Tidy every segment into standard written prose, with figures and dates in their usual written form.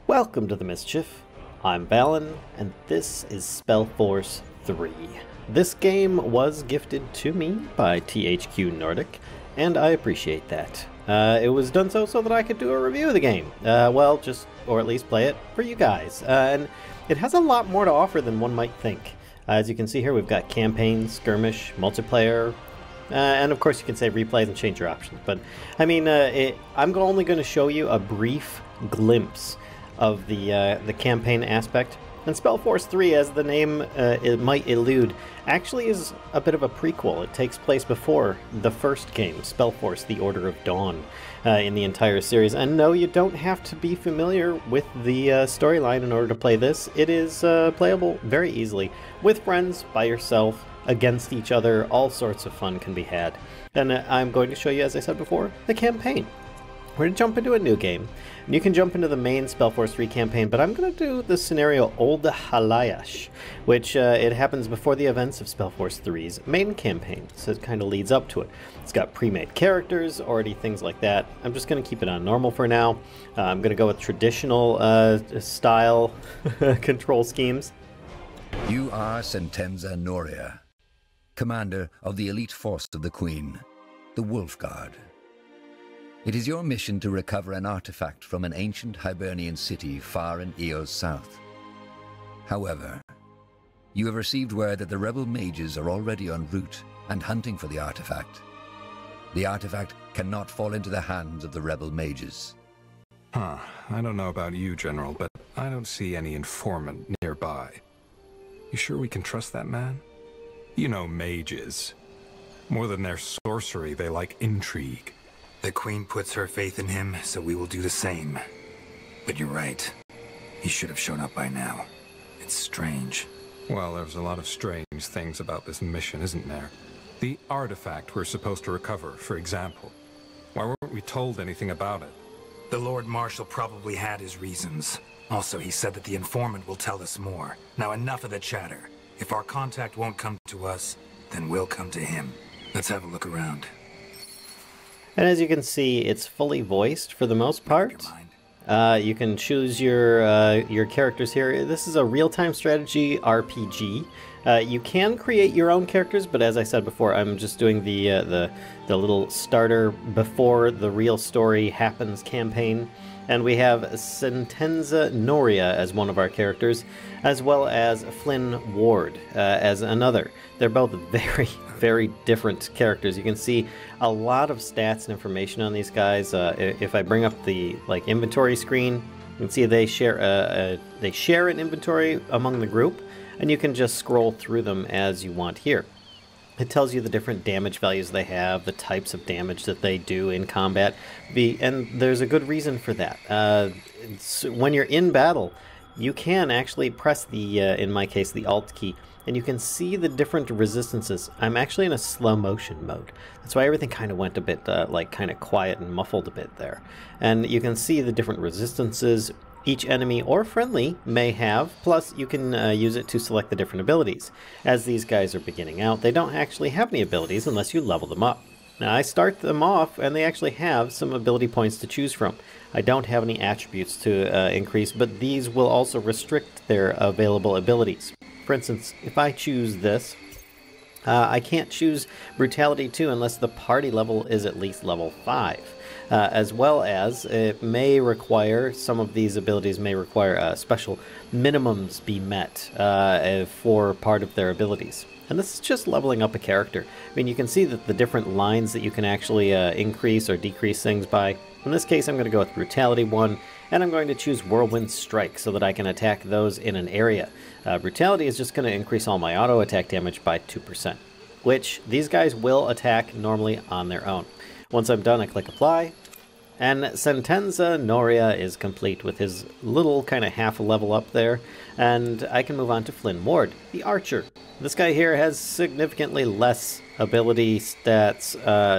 Welcome to the Mischief. I'm Vallen, and this is SpellForce 3. This game was gifted to me by THQ Nordic, and I appreciate that. It was done so that I could do a review of the game. Or at least play it for you guys. And it has a lot more to offer than one might think. As you can see here, we've got campaign, skirmish, multiplayer, and of course you can save replays and change your options. But, I mean, I'm only going to show you a brief glimpse of the campaign aspect. And SpellForce 3, as the name it might elude, actually is a bit of a prequel. It takes place before the first game, SpellForce: The Order of Dawn, in the entire series. And no, you don't have to be familiar with the storyline in order to play this. It is playable very easily, with friends, by yourself, against each other. All sorts of fun can be had. And I'm going to show you, as I said before, the campaign. We're going to jump into a new game, and you can jump into the main SpellForce 3 campaign, but I'm going to do the scenario Old Halayash, which it happens before the events of SpellForce 3's main campaign, so it kind of leads up to it. It's got pre-made characters, already things like that. I'm just going to keep it on normal for now. I'm going to go with traditional style control schemes. You are Sentenza Noria, commander of the elite force of the Queen, the Wolf Guard. It is your mission to recover an artifact from an ancient Hibernian city far in Eo's south. However, you have received word that the rebel mages are already en route and hunting for the artifact. The artifact cannot fall into the hands of the rebel mages. I don't know about you, General, but I don't see any informant nearby. You sure we can trust that man? You know mages. More than their sorcery, they like intrigue. The Queen puts her faith in him, so we will do the same. But you're right. He should have shown up by now. It's strange. Well, there's a lot of strange things about this mission, isn't there? The artifact we're supposed to recover, for example. Why weren't we told anything about it? The Lord Marshal probably had his reasons. Also, he said that the informant will tell us more. Now enough of the chatter. If our contact won't come to us, then we'll come to him. Let's have a look around. And as you can see, it's fully voiced for the most part. You can choose your characters here. This is a real-time strategy RPG. You can create your own characters, but as I said before, I'm just doing the little starter before the real story happens campaign. And we have Sentenza Noria as one of our characters, as well as Flynn Ward as another. They're both very, very different characters. You can see a lot of stats and information on these guys. If I bring up the inventory screen, you can see they share an inventory among the group, and you can just scroll through them as you want here. It tells you the different damage values they have, the types of damage that they do in combat, and there's a good reason for that. When you're in battle, you can actually press the, in my case, the Alt key, and you can see the different resistances. I'm actually in a slow motion mode. That's why everything kind of went a bit kind of quiet and muffled a bit there. And you can see the different resistances each enemy or friendly may have, plus you can use it to select the different abilities. As these guys are beginning out, they don't actually have any abilities unless you level them up. Now I start them off and they actually have some ability points to choose from. I don't have any attributes to increase, but these will also restrict their available abilities. For instance, if I choose this, I can't choose Brutality 2 unless the party level is at least level 5. As well as it may require, some of these abilities may require special minimums be met for part of their abilities. And this is just leveling up a character. I mean, you can see that the different lines that you can actually increase or decrease things by. In this case, I'm going to go with Brutality 1, and I'm going to choose Whirlwind Strike so that I can attack those in an area. Brutality is just going to increase all my auto attack damage by 2%, which these guys will attack normally on their own. Once I'm done, I click Apply, and Sentenza Noria is complete with his little kind of half level up there, and I can move on to Flynn Ward, the Archer. This guy here has significantly less ability stats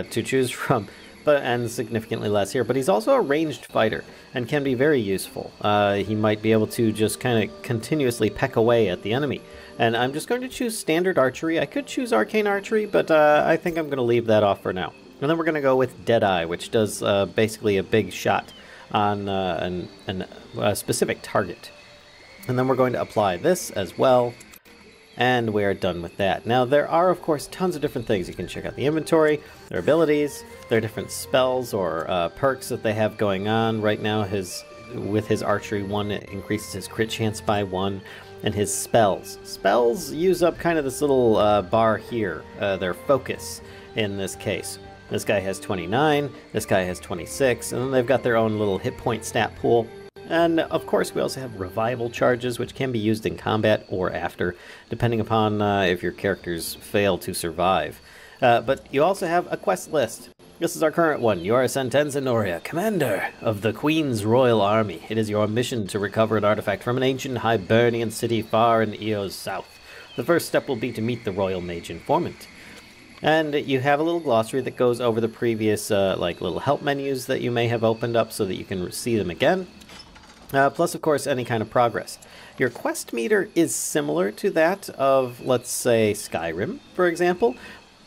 to choose from, and significantly less here, but he's also a ranged fighter and can be very useful. He might be able to just kind of continuously peck away at the enemy. And I'm just going to choose standard archery. I could choose arcane archery, but I think I'm going to leave that off for now. And then we're going to go with Deadeye, which does basically a big shot. on a specific target. And then we're going to apply this as well, and we are done with that. Now there are of course tons of different things. You can check out the inventory, their abilities, their different spells or perks that they have going on. Right now with his archery 1, it increases his crit chance by 1, and his spells. Spells use up kind of this little bar here, their focus in this case. This guy has 29, this guy has 26, and then they've got their own little hit point stat pool. And of course we also have revival charges, which can be used in combat or after, depending upon if your characters fail to survive. But you also have a quest list. This is our current one. You are Sentenza Noria, commander of the Queen's Royal Army. It is your mission to recover an artifact from an ancient Hibernian city far in Eo's south. The first step will be to meet the Royal Mage Informant. And you have a little glossary that goes over the previous like little help menus that you may have opened up so that you can see them again. Plus, of course, any kind of progress. Your quest meter is similar to that of, let's say, Skyrim, for example,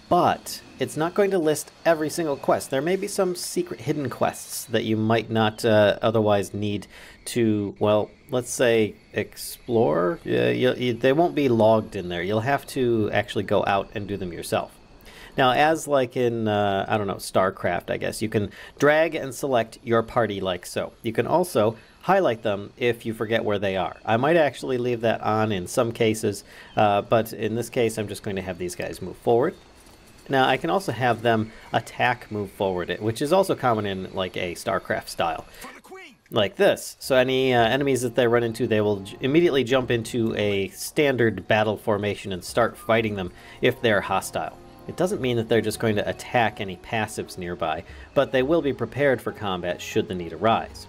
but it's not going to list every single quest. There may be some secret hidden quests that you might not otherwise need to, well, let's say, explore. They won't be logged in there. You'll have to actually go out and do them yourself. Now, as like in, I don't know, StarCraft, I guess, you can drag and select your party like so. You can also highlight them if you forget where they are. I might actually leave that on in some cases, but in this case, I'm just going to have these guys move forward. Now, I can also have them attack move forward, which is also common in like a StarCraft style. Like this. So any enemies that they run into, they will immediately jump into a standard battle formation and start fighting them if they're hostile. It doesn't mean that they're just going to attack any passives nearby, but they will be prepared for combat should the need arise.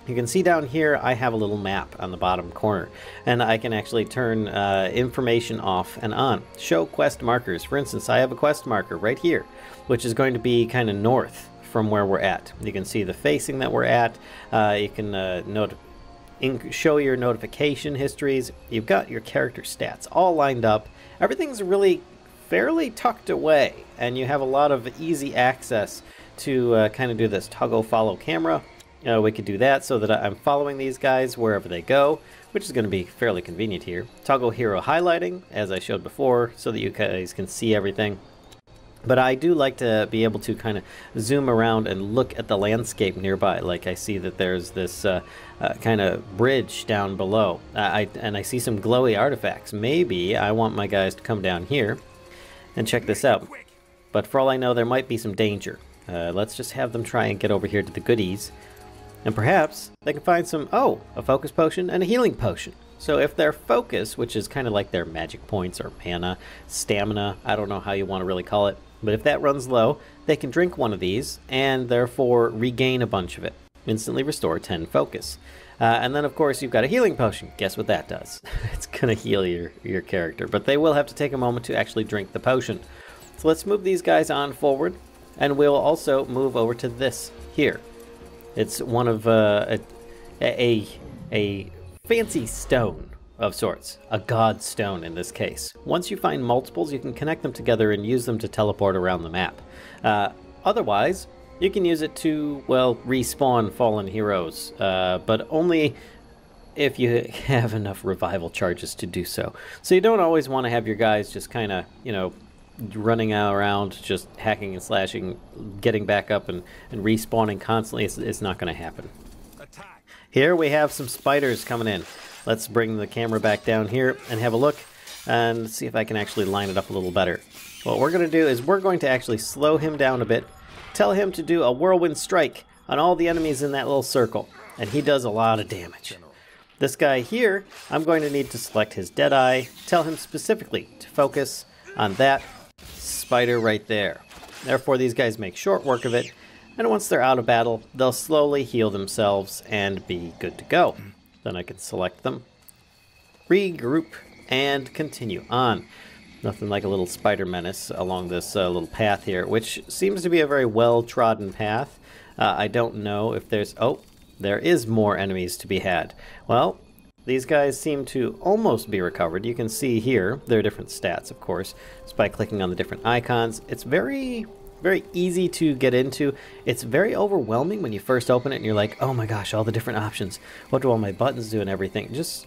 You can see down here I have a little map on the bottom corner, and I can actually turn information off and on. Show quest markers. For instance, I have a quest marker right here, which is going to be kind of north from where we're at. You can see the facing that we're at. You can show your notification histories. You've got your character stats all lined up. Everything's really fairly tucked away, and you have a lot of easy access to kind of do this toggle follow camera. We could do that so that I'm following these guys wherever they go, which is going to be fairly convenient here. Toggle hero highlighting, as I showed before, so that you guys can see everything. But I do like to be able to kind of zoom around and look at the landscape nearby. Like I see that there's this kind of bridge down below, and I see some glowy artifacts. Maybe I want my guys to come down here and check this out. But for all I know, there might be some danger. Let's just have them try and get over here to the goodies. And perhaps they can find some, oh, a focus potion and a healing potion. So if their focus, which is kind of like their magic points or mana, stamina, I don't know how you want to really call it, but if that runs low, they can drink one of these and therefore regain a bunch of it. Instantly restore 10 focus. And then, of course, you've got a healing potion. Guess what that does? It's going to heal your character. But they will have to take a moment to actually drink the potion. So let's move these guys on forward. And we'll also move over to this here. It's one of a fancy stone of sorts. A god stone in this case. Once you find multiples, you can connect them together and use them to teleport around the map. Otherwise, you can use it to, well, respawn fallen heroes, but only if you have enough revival charges to do so. So you don't always want to have your guys just kind of, you know, running around, just hacking and slashing, getting back up and respawning constantly. It's not going to happen. Here we have some spiders coming in. Let's bring the camera back down here and have a look and see if I can actually line it up a little better. What we're going to do is we're going to actually slow him down a bit. Tell him to do a whirlwind strike on all the enemies in that little circle, and he does a lot of damage. This guy here, I'm going to need to select his Deadeye, tell him specifically to focus on that spider right there. Therefore, these guys make short work of it, and once they're out of battle, they'll slowly heal themselves and be good to go. Then I can select them, regroup, and continue on. Nothing like a little spider menace along this little path here, which seems to be a very well-trodden path. I don't know if there's... Oh, there is more enemies to be had. Well, these guys seem to almost be recovered. You can see here their different stats, of course, just by clicking on the different icons. It's very very easy to get into. It's very overwhelming when you first open it and you're like, oh my gosh, all the different options. What do all my buttons do and everything? Just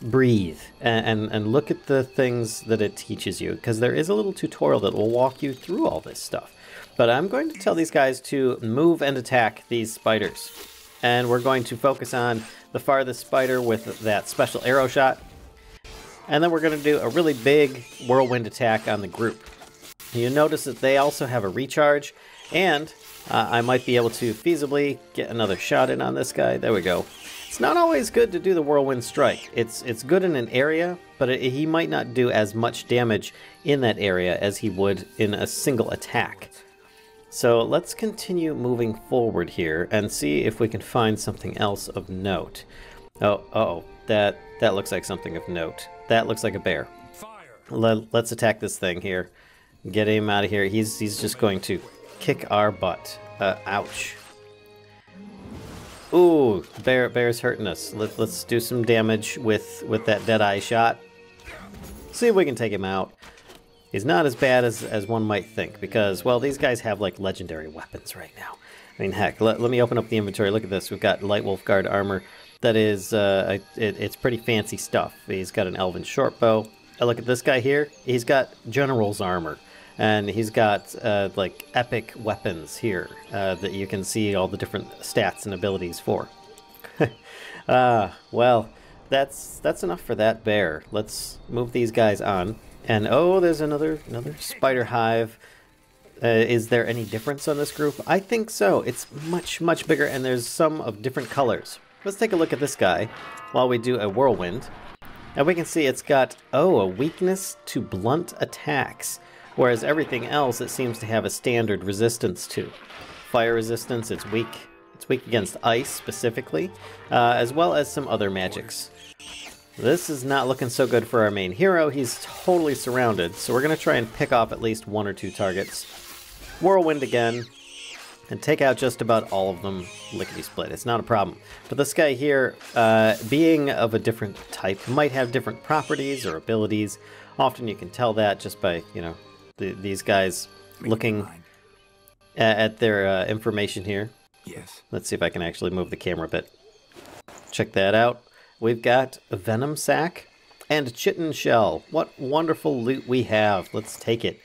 breathe and look at the things that it teaches you, because there is a little tutorial that will walk you through all this stuff. But I'm going to tell these guys to move and attack these spiders. And we're going to focus on the farthest spider with that special arrow shot. And then we're going to do a really big whirlwind attack on the group. You notice that they also have a recharge, and I might be able to feasibly get another shot in on this guy. There we go. It's not always good to do the whirlwind strike. It's good in an area, but he might not do as much damage in that area as he would in a single attack. So let's continue moving forward here and see if we can find something else of note. Oh, that looks like something of note. That looks like a bear. Let's attack this thing here. Get him out of here. He's just going to kick our butt. Ouch. Ooh, bear's hurting us. Let's do some damage with that Deadeye shot. See if we can take him out. He's not as bad as one might think, because, well, these guys have, like, legendary weapons right now. I mean, heck, let me open up the inventory. Look at this. We've got Light Wolf Guard armor. That is, it's pretty fancy stuff. He's got an Elven Shortbow. Look at this guy here. He's got General's armor. And he's got, like, epic weapons here that you can see all the different stats and abilities for. Well, that's enough for that bear. Let's move these guys on. And oh, there's another spider hive. Is there any difference on this group? I think so. It's much bigger, and there's some of different colors. Let's take a look at this guy while we do a whirlwind. And we can see it's got, a weakness to blunt attacks. Whereas everything else it seems to have a standard resistance to. Fire resistance, it's weak. It's weak against ice specifically, as well as some other magics. This is not looking so good for our main hero. He's totally surrounded, so we're going to try and pick off at least one or two targets. Whirlwind again, and take out just about all of them lickety-split. It's not a problem. But this guy here, being of a different type, might have different properties or abilities. Often you can tell that just by, these guys looking at their information here. Yes. Let's see if I can actually move the camera a bit. Check that out. We've got a Venom Sack and Chitin Shell. What wonderful loot we have. Let's take it.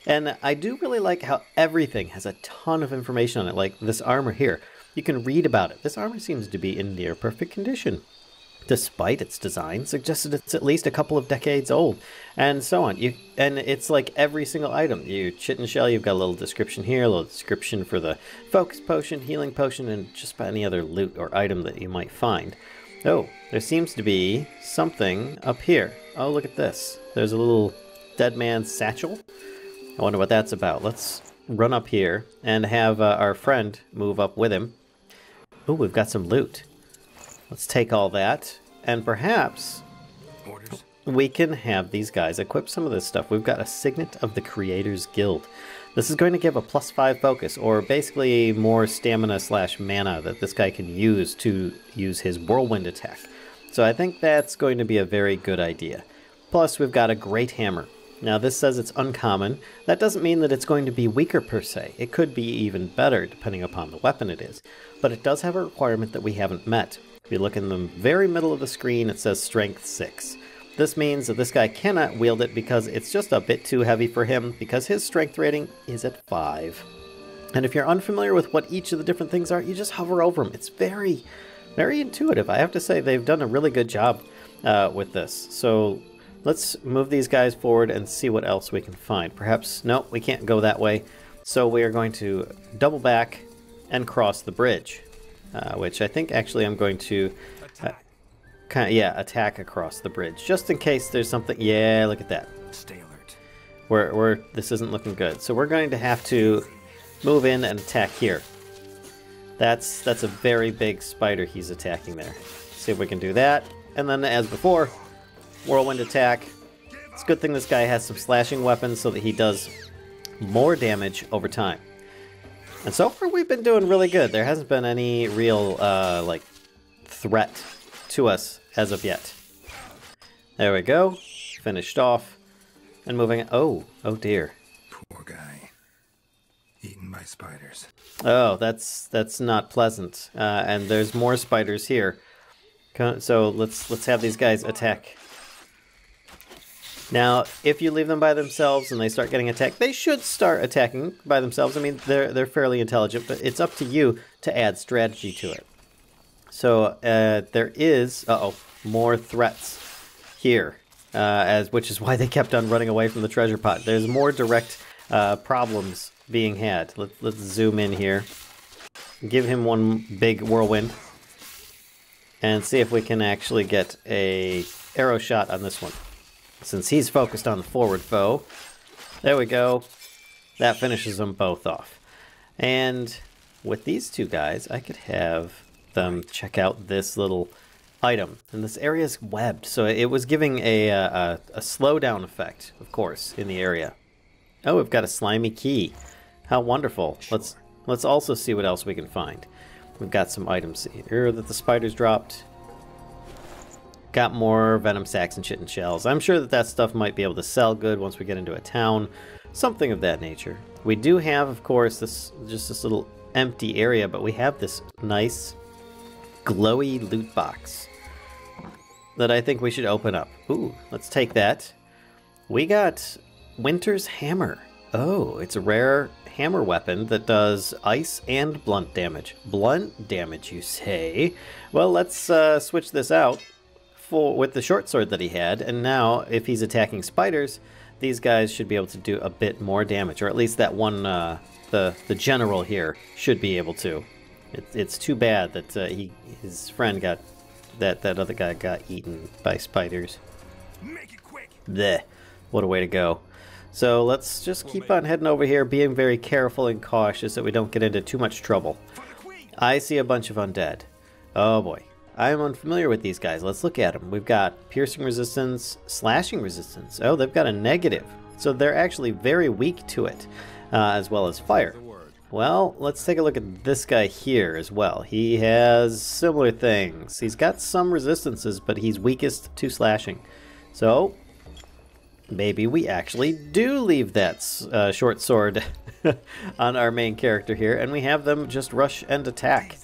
And I do really like how everything has a ton of information on it, like this armor here. You can read about it. This armor seems to be in near perfect condition, despite its design, suggested it's at least a couple of decades old, and so on. And it's like every single item. You Chitin Shell, you've got a little description here, a little description for the Focus Potion, Healing Potion, and just about any other loot or item that you might find. Oh, there seems to be something up here. Oh, look at this. There's a little dead man's satchel. I wonder what that's about. Let's run up here and have our friend move up with him. Oh, we've got some loot. Let's take all that, and perhaps we can have these guys equip some of this stuff. We've got a Signet of the Creators Guild. This is going to give a +5 focus, or basically more stamina / mana that this guy can use to use his whirlwind attack. So I think that's going to be a very good idea. Plus, we've got a Great Hammer. Now, this says it's uncommon. That doesn't mean that it's going to be weaker per se. It could be even better, depending upon the weapon it is. But it does have a requirement that we haven't met. If you look in the very middle of the screen, it says Strength 6. This means that this guy cannot wield it because it's just a bit too heavy for him, because his strength rating is at 5. And if you're unfamiliar with what each of the different things are, you just hover over them. It's very, very intuitive. I have to say they've done a really good job with this. So let's move these guys forward and see what else we can find. Perhaps, no, we can't go that way. So we are going to double back and cross the bridge, which I think actually I'm going to attack across the bridge, just in case there's something. Yeah, look at that. Stay alert. This isn't looking good. So we're going to have to move in and attack here. That's a very big spider he's attacking there. See if we can do that. And then, as before, whirlwind attack. It's a good thing this guy has some slashing weapons so that he does more damage over time. And so far we've been doing really good. There hasn't been any real like threat to us as of yet. There we go. Finished off. And moving. Oh dear. Poor guy. Eaten by spiders. Oh, that's not pleasant. And there's more spiders here. So let's have these guys attack. Now, if you leave them by themselves and they start getting attacked, they should start attacking by themselves. I mean, they're fairly intelligent, but it's up to you to add strategy to it. So there is more threats here, which is why they kept on running away from the treasure pot. There's more direct problems being had. Let's zoom in here. Give him one big whirlwind. And see if we can actually get a arrow shot on this one. Since he's focused on the forward foe. There we go. That finishes them both off. And with these two guys, I could have them check out this little item. And this area is webbed, so it was giving a slowdown effect, of course, in the area. Oh, we've got a slimy key. How wonderful. Sure. Let's also see what else we can find. We've got some items here that the spiders dropped. Got more venom sacks and shit and shells. I'm sure that stuff might be able to sell good once we get into a town. Something of that nature. We do have, of course, this little empty area, but we have this nice glowy loot box that I think we should open up. Ooh, let's take that. We got Winter's Hammer. Oh, it's a rare hammer weapon that does ice and blunt damage. Blunt damage, you say? Well, let's switch this out with the short sword that he had, and now if he's attacking spiders, these guys should be able to do a bit more damage, or at least that one, the general here should be able to. It's too bad that his friend got that other guy got eaten by spiders. Make it quick. Bleh, what a way to go. So let's just keep on heading over here, being very careful and cautious that we don't get into too much trouble. I see a bunch of undead. Oh boy. I'm unfamiliar with these guys. Let's look at them. We've got piercing resistance, slashing resistance. Oh, they've got a negative. So they're actually very weak to it, as well as fire. Well, let's take a look at this guy here as well. He has similar things. He's got some resistances, but he's weakest to slashing. So maybe we actually do leave that short sword on our main character here, and we have them just rush and attack.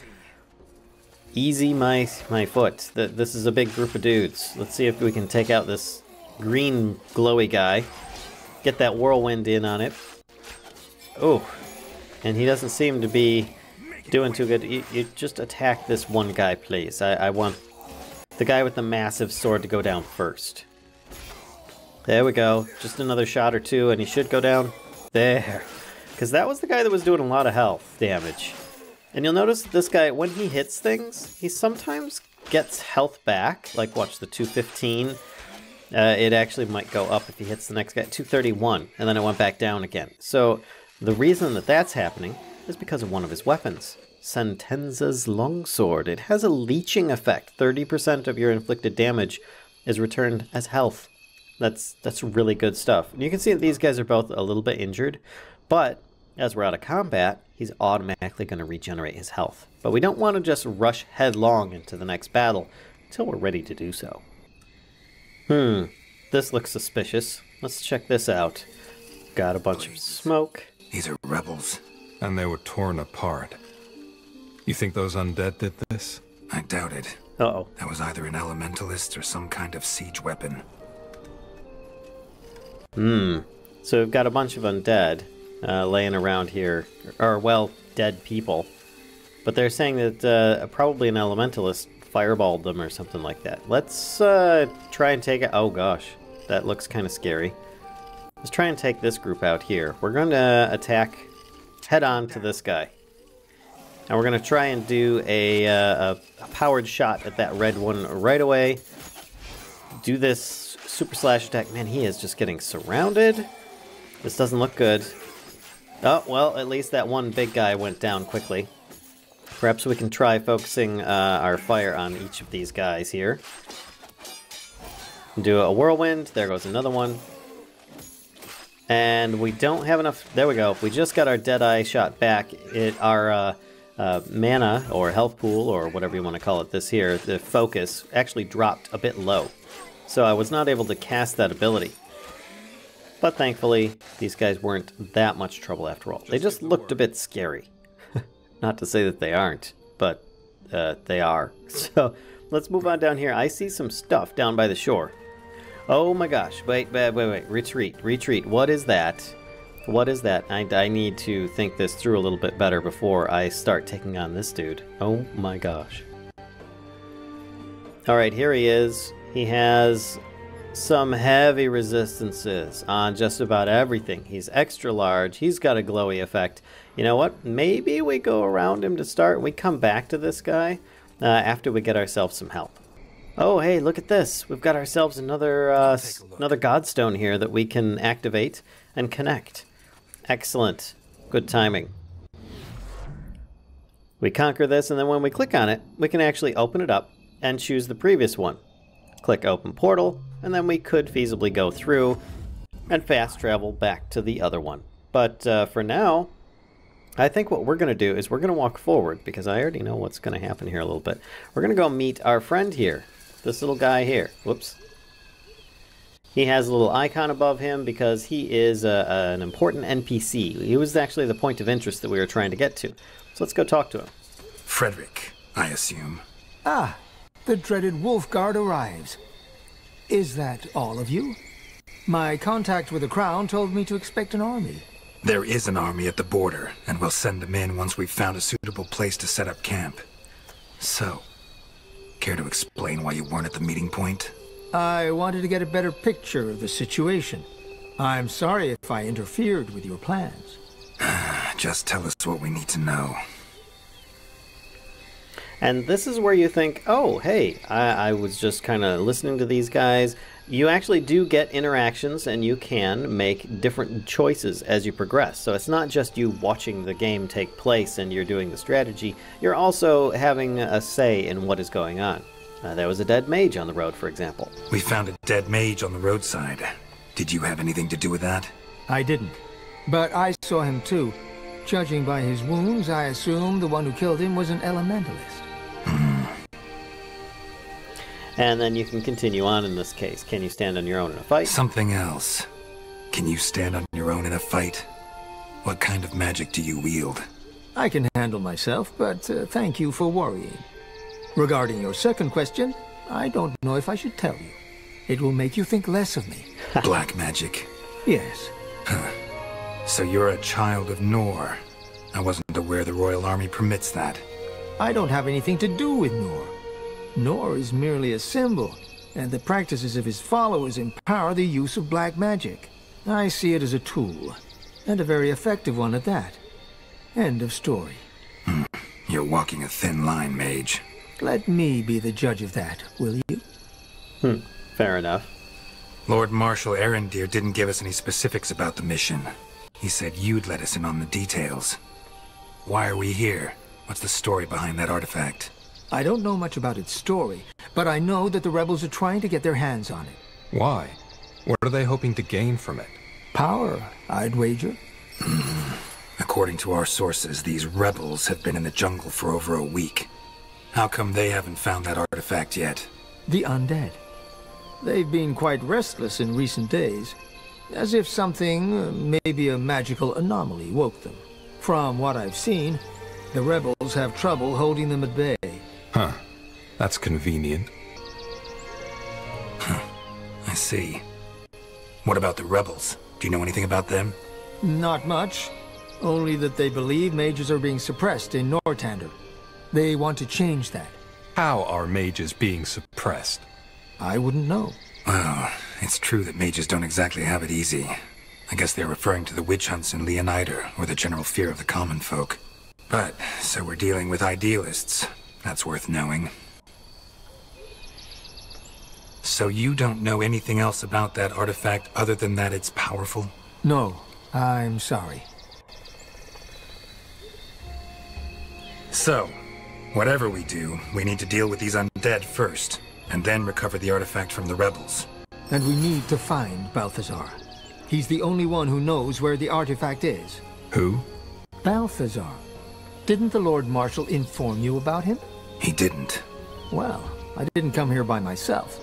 Easy my foot. This is a big group of dudes. Let's see if we can take out this green glowy guy. Get that whirlwind in on it. Oh, and he doesn't seem to be doing too good. You just attack this one guy, please. I want the guy with the massive sword to go down first. There we go. Just another shot or two, and he should go down. There. Because that was the guy that was doing a lot of health damage. And you'll notice this guy, when he hits things, he sometimes gets health back. Like, watch the 215. It actually might go up if he hits the next guy. 231, and then it went back down again. So the reason that that's happening is because of one of his weapons. Sentenza's longsword. It has a leeching effect. 30% of your inflicted damage is returned as health. That's really good stuff. And you can see that these guys are both a little bit injured, but as we're out of combat, he's automatically going to regenerate his health. But we don't want to just rush headlong into the next battle until we're ready to do so. This looks suspicious. Let's check this out. Got a bunch of smoke. These are rebels. And they were torn apart. You think those undead did this? I doubt it. Uh-oh. That was either an elementalist or some kind of siege weapon. So we've got a bunch of undead laying around here, or well, dead people. But they're saying that probably an elementalist fireballed them or something like that. Let's try and take it. Oh gosh, that looks kind of scary. Let's try and take this group out here. We're going to attack head on to this guy. And we're going to try and do a powered shot at that red one right away. Do this super slash attack. Man, he is just getting surrounded. This doesn't look good. Oh, well, at least that one big guy went down quickly. Perhaps we can try focusing our fire on each of these guys here. Do a whirlwind. There goes another one. And we don't have enough. There we go. We just got our Deadeye shot back. Our mana or health pool or whatever you want to call it this here, the focus actually dropped a bit low. So I was not able to cast that ability. But thankfully, these guys weren't that much trouble after all. They just looked a bit scary. Not to say that they aren't, but they are. So let's move on down here. I see some stuff down by the shore. Oh my gosh. Wait. Retreat. What is that? What is that? I need to think this through a little bit better before I start taking on this dude. Oh my gosh. Alright, here he is. He has some heavy resistances on just about everything. He's extra large. He's got a glowy effect. You know what? Maybe we go around him to start. We come back to this guy after we get ourselves some help. Oh, hey, look at this. We've got ourselves another Godstone here that we can activate and connect. Excellent. Good timing. We conquer this, and then when we click on it, we can actually open it up and choose the previous one. Click Open Portal, and then we could feasibly go through and fast travel back to the other one. But for now, I think what we're going to do is we're going to walk forward, because I already know what's going to happen here a little bit. We're going to go meet our friend here, this little guy here. Whoops. He has a little icon above him because he is an important NPC. He was actually the point of interest that we were trying to get to. So let's go talk to him. Frederick, I assume. Ah, the dreaded Wolf Guard arrives. Is that all of you? My contact with the Crown told me to expect an army. There is an army at the border, and we'll send them in once we've found a suitable place to set up camp. So, care to explain why you weren't at the meeting point? I wanted to get a better picture of the situation. I'm sorry if I interfered with your plans. Just tell us what we need to know. And this is where you think, oh, hey, I was just kind of listening to these guys. You actually do get interactions, and you can make different choices as you progress. So it's not just you watching the game take place and you're doing the strategy. You're also having a say in what is going on. There was a dead mage on the road, for example. We found a dead mage on the roadside. Did you have anything to do with that? I didn't. But I saw him too. Judging by his wounds, I assume the one who killed him was an elementalist. And then you can continue on in this case. Can you stand on your own in a fight? Something else. Can you stand on your own in a fight? What kind of magic do you wield? I can handle myself, but thank you for worrying. Regarding your second question, I don't know if I should tell you. It will make you think less of me. Black magic? Yes. Huh. So you're a child of Nor. I wasn't aware the Royal Army permits that. I don't have anything to do with Nor. Nor is merely a symbol, and the practices of his followers empower the use of black magic. I see it as a tool, and a very effective one at that. End of story. You're walking a thin line, mage. Let me be the judge of that, will you? Fair enough. Lord Marshal Erendir didn't give us any specifics about the mission. He said you'd let us in on the details. Why are we here? What's the story behind that artifact? I don't know much about its story, but I know that the rebels are trying to get their hands on it. Why? What are they hoping to gain from it? Power, I'd wager. According to our sources, these rebels have been in the jungle for over a week. How come they haven't found that artifact yet? The undead. They've been quite restless in recent days, as if something, maybe a magical anomaly, woke them. From what I've seen, the rebels have trouble holding them at bay. Huh. That's convenient. I see. What about the rebels? Do you know anything about them? Not much. Only that they believe mages are being suppressed in Nortander. They want to change that. How are mages being suppressed? I wouldn't know. Well, it's true that mages don't exactly have it easy. I guess they're referring to the witch hunts in Leonider, or the general fear of the common folk. But, so we're dealing with idealists. That's worth knowing. So you don't know anything else about that artifact other than that it's powerful? No, I'm sorry. So, whatever we do, we need to deal with these undead first, and then recover the artifact from the rebels. And we need to find Balthazar. He's the only one who knows where the artifact is. Who? Balthazar. Didn't the Lord Marshal inform you about him? He didn't. Well, I didn't come here by myself.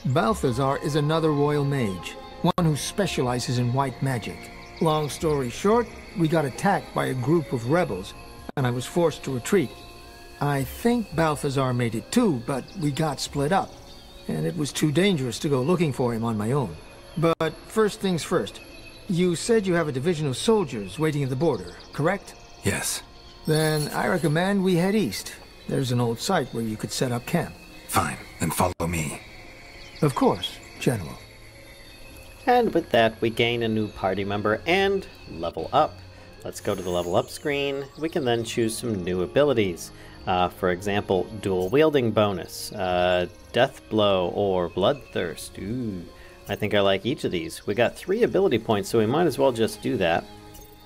Balthazar is another royal mage. one who specializes in white magic. Long story short, we got attacked by a group of rebels, and I was forced to retreat. I think Balthazar made it too, but we got split up, and it was too dangerous to go looking for him on my own. But first things first, you said you have a division of soldiers waiting at the border, correct? Yes. Then I recommend we head east. There's an old site where you could set up camp. Fine, then follow me. Of course, General. And with that, we gain a new party member and level up. Let's go to the level up screen. We can then choose some new abilities. For example, dual wielding bonus, death blow, or bloodthirst. Ooh, I think I like each of these. We got 3 ability points, so we might as well just do that.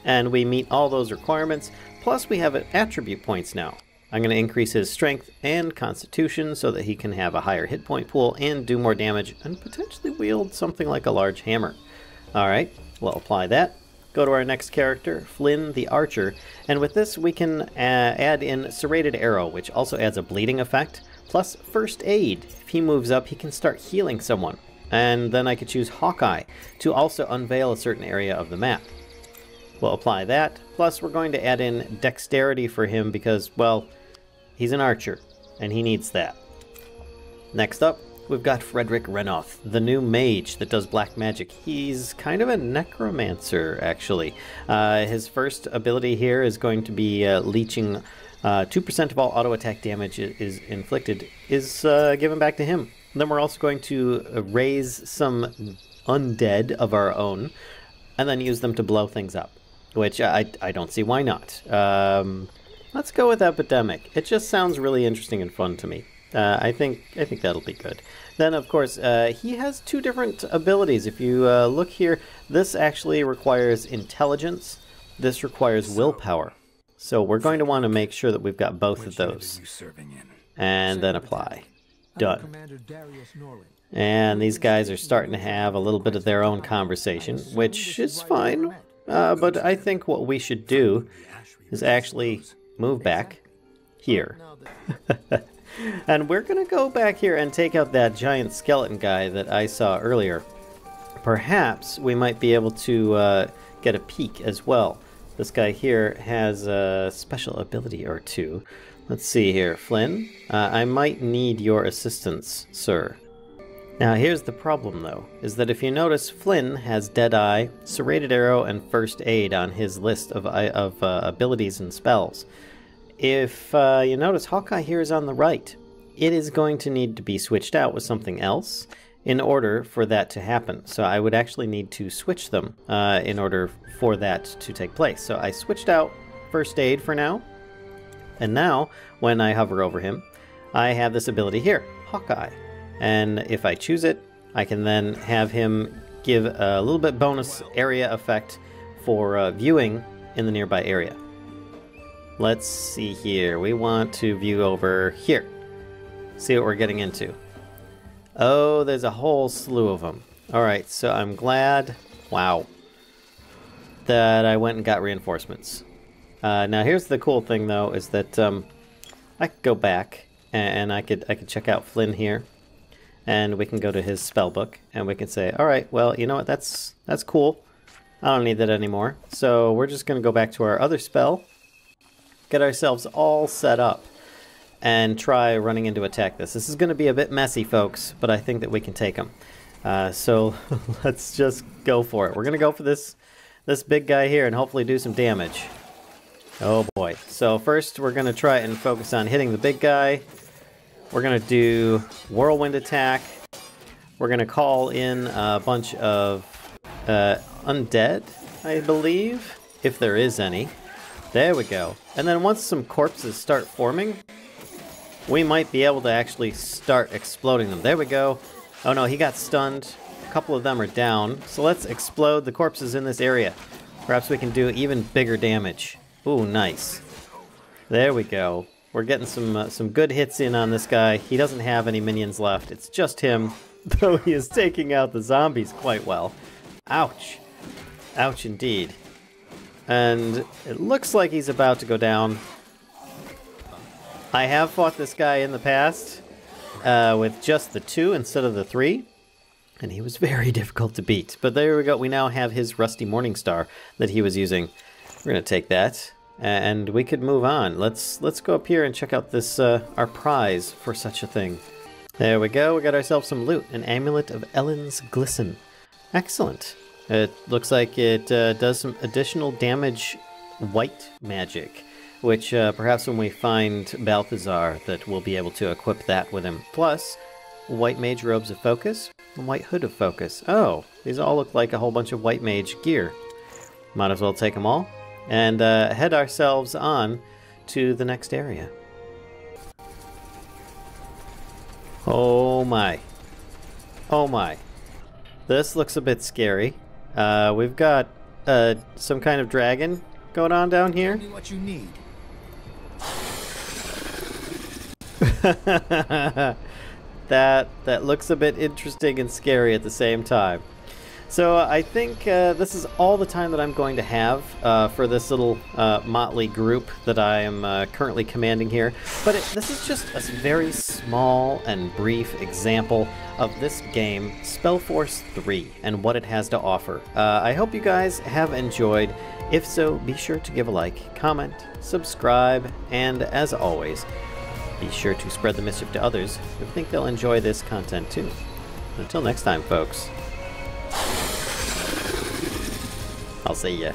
And we meet all those requirements, plus we have attribute points now. I'm going to increase his strength and constitution so that he can have a higher hit point pool and do more damage and potentially wield something like a large hammer. Alright, we'll apply that. Go to our next character, Flynn the Archer, and with this we can add in Serrated Arrow, which also adds a bleeding effect, plus First Aid. If he moves up, he can start healing someone. And then I could choose Hawkeye to also unveil a certain area of the map. We'll apply that, plus we're going to add in Dexterity for him because, well, he's an archer, and he needs that. Next up, we've got Frederick Renoth, the new mage that does black magic. He's kind of a necromancer, actually. His first ability here is going to be leeching 2% of all auto attack damage is inflicted is given back to him. Then we're also going to raise some undead of our own, and then use them to blow things up, which I don't see why not. Let's go with Epidemic. It just sounds really interesting and fun to me. I think that'll be good. Then, of course, he has 2 different abilities. If you look here, this actually requires intelligence. This requires willpower. So we're going to want to make sure that we've got both of those. And then apply. Done. And these guys are starting to have a little bit of their own conversation, which is fine. But I think what we should do is actually move back here. And we're going to go back here and take out that giant skeleton guy that I saw earlier. Perhaps we might be able to get a peek as well. This guy here has a special ability or 2. Let's see here. Flynn, I might need your assistance, sir. Now here's the problem though, is that if you notice, Flynn has Deadeye, Serrated Arrow, and First Aid on his list of abilities and spells. If you notice, Hawkeye here is on the right. It is going to need to be switched out with something else in order for that to happen. So I would actually need to switch them in order for that to take place. So I switched out First Aid for now. And now, when I hover over him, I have this ability here, Hawkeye. And if I choose it, I can then have him give a little bit bonus area effect for viewing in the nearby area. Let's see here. We want to view over here. See what we're getting into. Oh, there's a whole slew of them. Alright, so I'm glad, wow, that I went and got reinforcements. Now here's the cool thing though, is that I could go back and I could check out Flynn here. And we can go to his spell book and we can say, alright, well, you know what, that's cool. I don't need that anymore. So we're just going to go back to our other spell. Get ourselves all set up and try running in to attack this. This is going to be a bit messy, folks, but I think that we can take them. So let's just go for it. We're going to go for this big guy here and hopefully do some damage. Oh boy. So first we're going to try and focus on hitting the big guy. We're going to do whirlwind attack. We're going to call in a bunch of undead, I believe, if there is any. There we go. And then once some corpses start forming, we might be able to actually start exploding them. There we go. Oh no, he got stunned. A couple of them are down. So let's explode the corpses in this area. Perhaps we can do even bigger damage. Ooh, nice. There we go. We're getting some good hits in on this guy. He doesn't have any minions left. It's just him, though he is taking out the zombies quite well. Ouch. Ouch indeed. And it looks like he's about to go down. I have fought this guy in the past with just the 2 instead of the 3. And he was very difficult to beat. But there we go. We now have his rusty Morningstar that he was using. We're going to take that. And we could move on. Let's go up here and check out this our prize for such a thing. There we go. We got ourselves some loot. An Amulet of Ellen's Glisten. Excellent. It looks like it does some additional damage white magic, which perhaps when we find Balthazar that we'll be able to equip that with him. Plus, white mage robes of focus and white hood of focus. Oh, these all look like a whole bunch of white mage gear. Might as well take them all. And head ourselves on to the next area. Oh my. Oh my. This looks a bit scary. We've got some kind of dragon going on down here. Tell me what you need. That looks a bit interesting and scary at the same time. So I think this is all the time that I'm going to have for this little motley group that I am currently commanding here. But this is just a very small and brief example of this game, SpellForce 3, and what it has to offer. I hope you guys have enjoyed. If so, be sure to give a like, comment, subscribe, and as always, be sure to spread the mischief to others who think they'll enjoy this content too. Until next time, folks. I'll see ya.